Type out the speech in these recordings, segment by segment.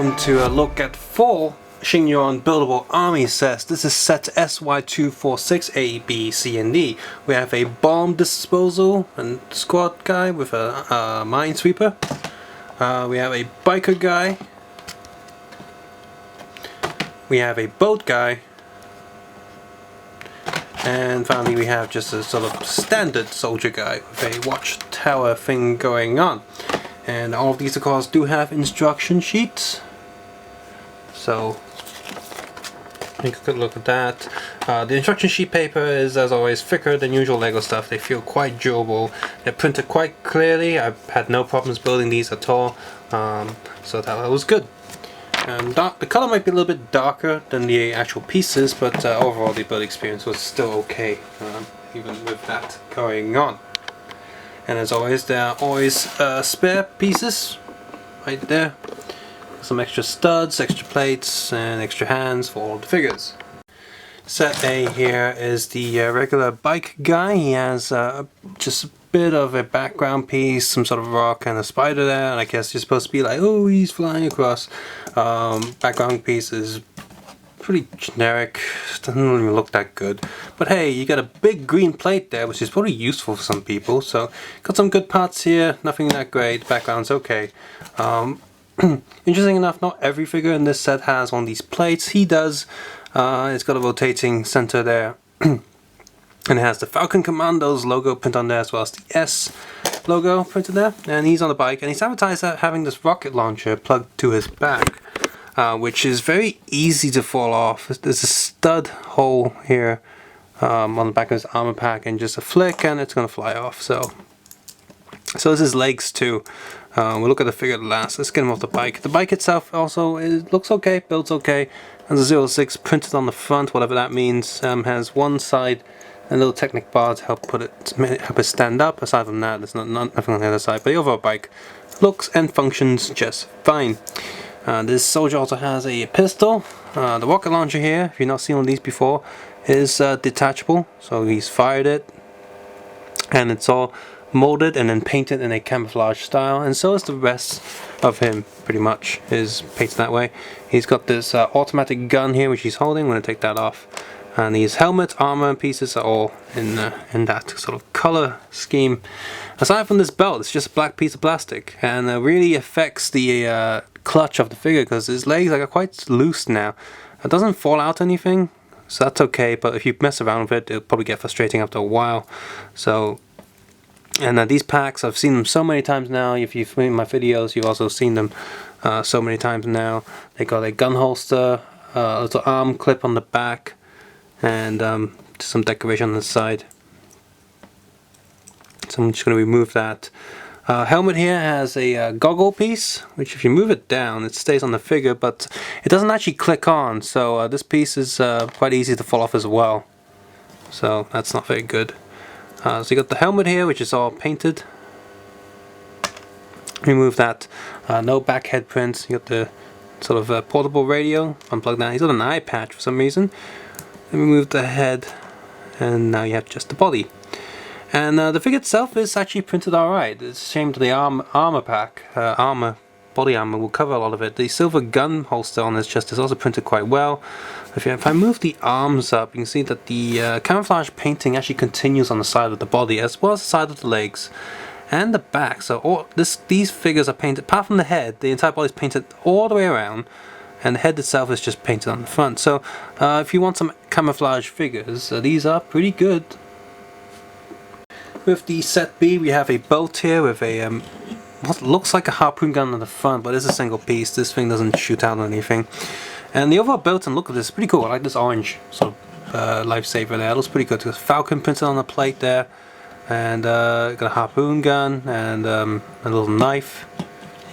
welcome to a look at 4 Sheng Yuan buildable army sets. This is set SY246 A, B, C, and D. We have a bomb disposal and squad guy with a minesweeper. We have a biker guy. We have a boat guy. And finally we have just a sort of standard soldier guy with a watchtower thing going on. And all of these of course do have instruction sheets. So take a good look at that. The instruction sheet paper is, as always, thicker than usual LEGO stuff. They feel quite durable. They're printed quite clearly. I've had no problems building these at all. So that was good. The color might be a little bit darker than the actual pieces, but overall the build experience was still okay, even with that going on. And as always, there are always spare pieces right there. Some extra studs, extra plates, and extra hands for all the figures. Set A here is the regular bike guy. He has just a bit of a background piece, some sort of rock and a spider there, and I guess you're supposed to be like, oh, he's flying across. Background piece is pretty generic, doesn't even look that good. But hey, you got a big green plate there, which is probably useful for some people. So got some good parts here, nothing that great, background's okay. Interesting enough, not every figure in this set has one of these plates. He does. It's got a rotating center there. And it has the Falcon Commandos logo printed on there, as well as the S logo printed there. And he's on the bike, and he's advertised as having this rocket launcher plugged to his back, which is very easy to fall off. There's a stud hole here on the back of his armor pack, and just a flick and it's going to fly off. So is his legs too. We'll look at the figure last. Let's get him off the bike. The bike itself also looks okay, builds okay. Has a 06 printed on the front, whatever that means. Has one side and a little Technic bar to help it stand up. Aside from that, there's nothing on the other side. But the overall bike looks and functions just fine. This soldier also has a pistol. The rocket launcher here, if you've not seen one of these before, is detachable. So he's fired it, and it's all molded and then painted in a camouflage style, and so is the rest of him. Pretty much is painted that way. He's got this automatic gun here which he's holding. I'm going to take that off, and his helmet, armor, and pieces are all in that sort of color scheme. Aside from this belt, it's just a black piece of plastic, and really affects the clutch of the figure because his legs are quite loose now. It doesn't fall out anything, so that's okay, but if you mess around with it, it'll probably get frustrating after a while. So. And these packs, I've seen them so many times now. If you've seen my videos, you've also seen them so many times now. They got a gun holster, a little arm clip on the back, and some decoration on the side. So I'm just going to remove that. Helmet here has a goggle piece, which if you move it down, it stays on the figure, but it doesn't actually click on. So this piece is quite easy to fall off as well. So that's not very good. So you got the helmet here, which is all painted. Remove that. No back head prints. You got the sort of portable radio. Unplug that. He's got an eye patch for some reason. Remove the head, and now you have just the body. And the figure itself is actually printed alright. It's a shame that the armor pack, body armor will cover a lot of it. The silver gun holster on this chest is also printed quite well. If I move the arms up, you can see that the camouflage painting actually continues on the side of the body, as well as the side of the legs and the back. So these figures are painted, apart from the head, the entire body is painted all the way around, and the head itself is just painted on the front. So if you want some camouflage figures, these are pretty good. With the set B, we have a boat here with a what looks like a harpoon gun on the front, but it's a single piece. This thing doesn't shoot out or anything. And the overall built and look of this is pretty cool. I like this orange sort of lifesaver there. It looks pretty good. There's Falcon printed on the plate there, and got a harpoon gun and a little knife,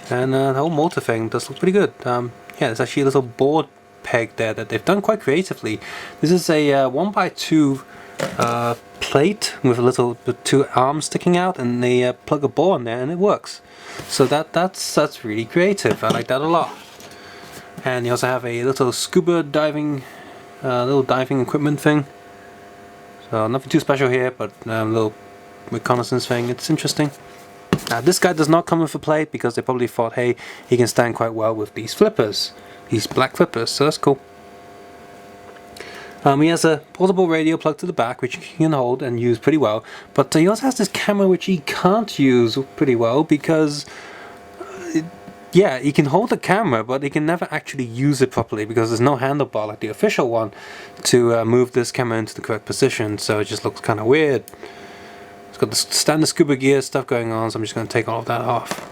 and the whole motor thing does look pretty good. Yeah, there's actually a little board peg there that they've done quite creatively. This is a 1x2 plate with two arms sticking out, and they plug a ball in there and it works. So that's really creative. I like that a lot. And you also have a little scuba diving, little diving equipment thing. So nothing too special here, but a little reconnaissance thing. It's interesting. Now this guy does not come with a plate because they probably thought, hey, he can stand quite well with these flippers, these black flippers, so that's cool. He has a portable radio plugged to the back, which he can hold and use pretty well, but he also has this camera which he can't use pretty well because yeah, he can hold the camera, but he can never actually use it properly because there's no handlebar like the official one to move this camera into the correct position, so it just looks kind of weird. It's got the standard scuba gear stuff going on, so I'm just going to take all of that off.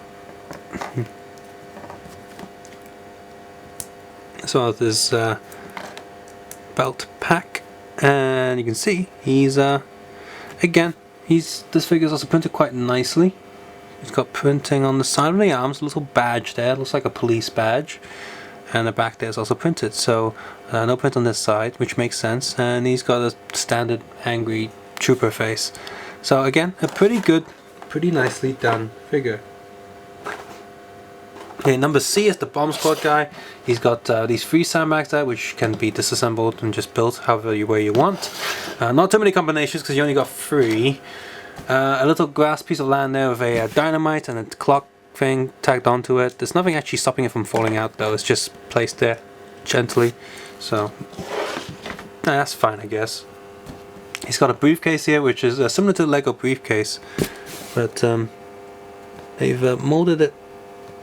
So there's belt pack, and you can see he's again, this figure's also printed quite nicely. He's got printing on the side of the arms, a little badge there, looks like a police badge, and the back there is also printed, so no print on this side, which makes sense, and he's got a standard angry trooper face. So again, a pretty good, pretty nicely done figure. Okay, number C is the bomb squad guy. He's got these 3 sandbags there, which can be disassembled and just built however way you want. Not too many combinations because you only got 3. A little grass piece of land there with a dynamite and a clock thing tagged onto it. There's nothing actually stopping it from falling out though, it's just placed there gently. So that's fine, I guess. He's got a briefcase here, which is similar to the Lego briefcase, but they've molded it.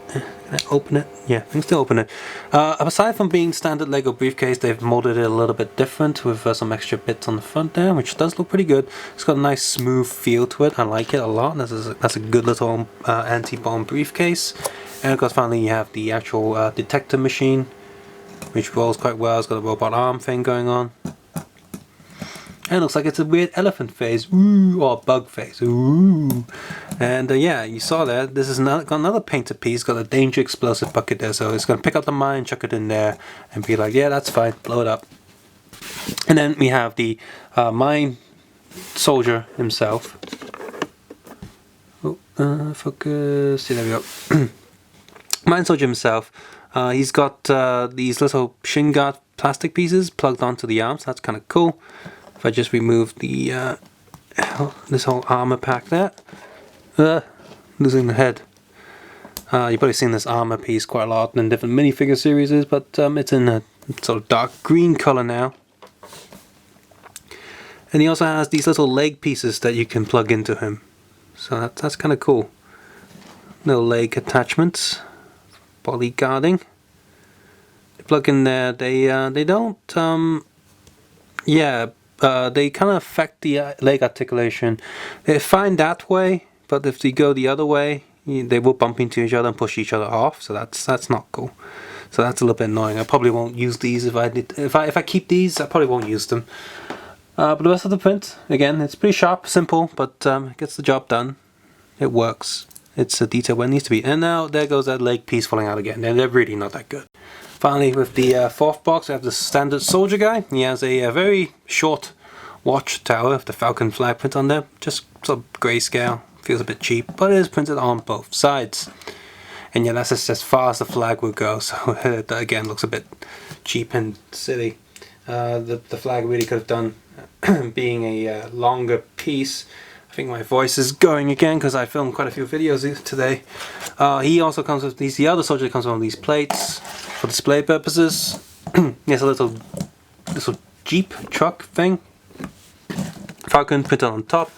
Can I open it? Yeah, I can still open it. Aside from being standard Lego briefcase, they've molded it a little bit different with some extra bits on the front there, which does look pretty good. It's got a nice smooth feel to it. I like it a lot. That's a good little anti-bomb briefcase. And of course, finally you have the actual detector machine, which rolls quite well. It's got a robot arm thing going on. And it looks like it's a weird elephant face, ooh, or bug face, ooh. And yeah, you saw that. This is got another painted piece, got a danger explosive bucket there, so it's going to pick up the mine, chuck it in there, and be like, yeah, that's fine, blow it up. And then we have the mine soldier himself. Oh, focus, yeah, there we go. Mine soldier himself. He's got these little shin guard plastic pieces plugged onto the arms. That's kind of cool. If I just remove the this whole armor pack there, losing the head. You've probably seen this armor piece quite a lot in different minifigure series, but it's in a sort of dark green color now. And he also has these little leg pieces that you can plug into him, so that's kind of cool. No leg attachments, body guarding. They plug in there. They don't. Yeah. They kind of affect the leg articulation. They're fine that way, but if they go the other way, they will bump into each other and push each other off. So that's not cool. So that's a little bit annoying. I probably won't use these if I keep these. I probably won't use them. But the rest of the print, again, it's pretty sharp, simple, but it gets the job done. It works. It's a detail where it needs to be. And now there goes that leg piece falling out again. They're really not that good. Finally, with the fourth box, we have the standard soldier guy. He has a very short Watchtower with the Falcon flag print on there. Just sort of grayscale. Feels a bit cheap, but it is printed on both sides. And yeah, that's just as far as the flag will go. So that again looks a bit cheap and silly. The flag really could have done being a longer piece. I think my voice is going again because I filmed quite a few videos today. He also comes with these. The other soldier comes with one of these plates for display purposes. He has a little Jeep truck thing. Falcon printed on top.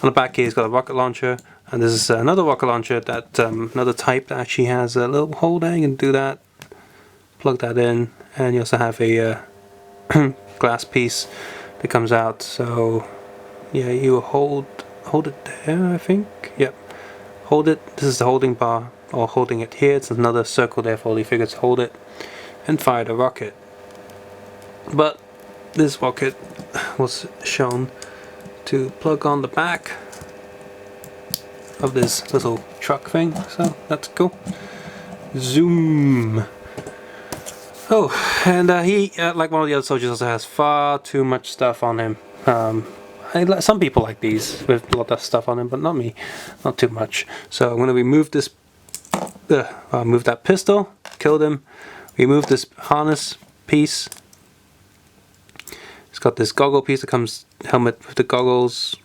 On the back here, he's got a rocket launcher, and this is another rocket launcher that another type that actually has a little hole there. You can do that. Plug that in, and you also have a glass piece that comes out. So yeah, you hold it there, I think. Yep. Hold it. This is the holding bar, or holding it here. It's another circle there for all the figures to hold it and fire the rocket. But this rocket was shown to plug on the back of this little truck thing, so that's cool. Zoom. Oh, and he, like one of the other soldiers, also has far too much stuff on him. Some people like these with a lot of stuff on him, but not me, not too much. So I'm going to remove this, move that pistol, killed him, remove this harness piece. It's got this goggle piece that comes, helmet with the goggles,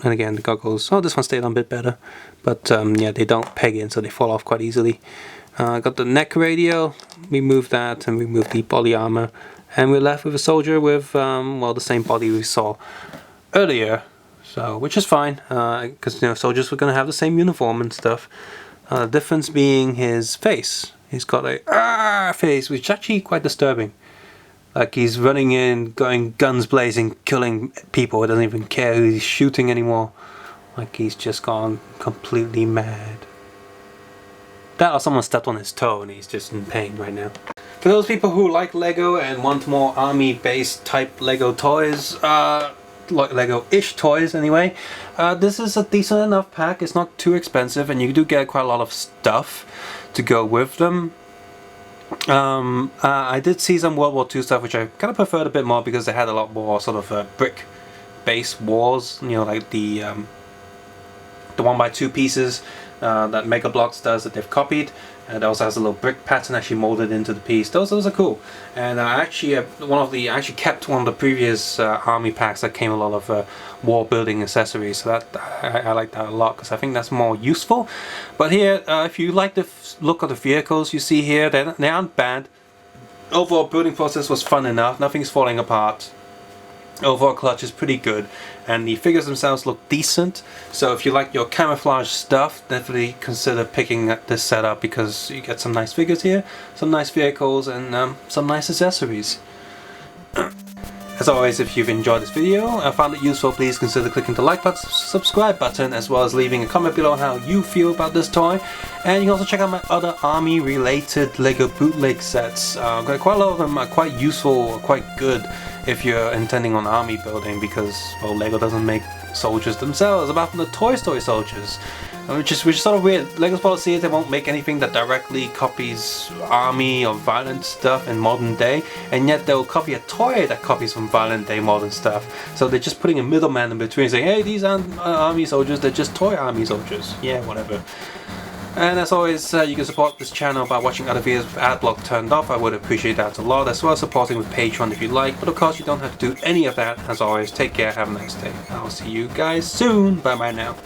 And again, the goggles, oh, this one stayed on a bit better, but yeah, they don't peg in, so they fall off quite easily. Got the neck radio, remove that, and remove the body armor, and we're left with a soldier with, well, the same body we saw earlier, so which is fine, because you know, soldiers were going to have the same uniform and stuff. The difference being his face. He's got a face, which is actually quite disturbing. Like he's running in, going guns blazing, killing people. He doesn't even care who he's shooting anymore. Like he's just gone completely mad. That or someone stepped on his toe and he's just in pain right now. For those people who like Lego and want more army-based type Lego toys, like Lego-ish toys anyway, this is a decent enough pack. It's not too expensive and you do get quite a lot of stuff to go with them. I did see some World War II stuff which I kind of preferred a bit more because they had a lot more sort of brick based walls, you know, like the 1x2 pieces that Mega Bloks does that they've copied. It also has a little brick pattern actually molded into the piece. Those are cool. And I actually kept one of the previous army packs that came a lot of war building accessories. So that I like that a lot because I think that's more useful. But here, if you like the look of the vehicles you see here, they aren't bad. Overall building process was fun enough. Nothing's falling apart. Overall clutch is pretty good, and the figures themselves look decent. So if you like your camouflage stuff, definitely consider picking this setup because you get some nice figures here, some nice vehicles, and some nice accessories. As always, if you've enjoyed this video and found it useful, please consider clicking the like button, subscribe button, as well as leaving a comment below how you feel about this toy. And you can also check out my other army related Lego bootleg sets. Quite a lot of them are quite useful, quite good if you're intending on army building, because, well, Lego doesn't make soldiers themselves, apart from the Toy Story soldiers. Which is sort of weird. Lego's policy is they won't make anything that directly copies army or violent stuff in modern day, and yet they'll copy a toy that copies from violent day modern stuff. So they're just putting a middleman in between saying, hey, these aren't army soldiers, they're just toy army soldiers. Yeah, whatever. And as always, you can support this channel by watching other videos with ad block turned off. I would appreciate that a lot, as well as supporting with Patreon if you like. But of course, you don't have to do any of that. As always, take care, have a nice day. I'll see you guys soon. Bye bye now.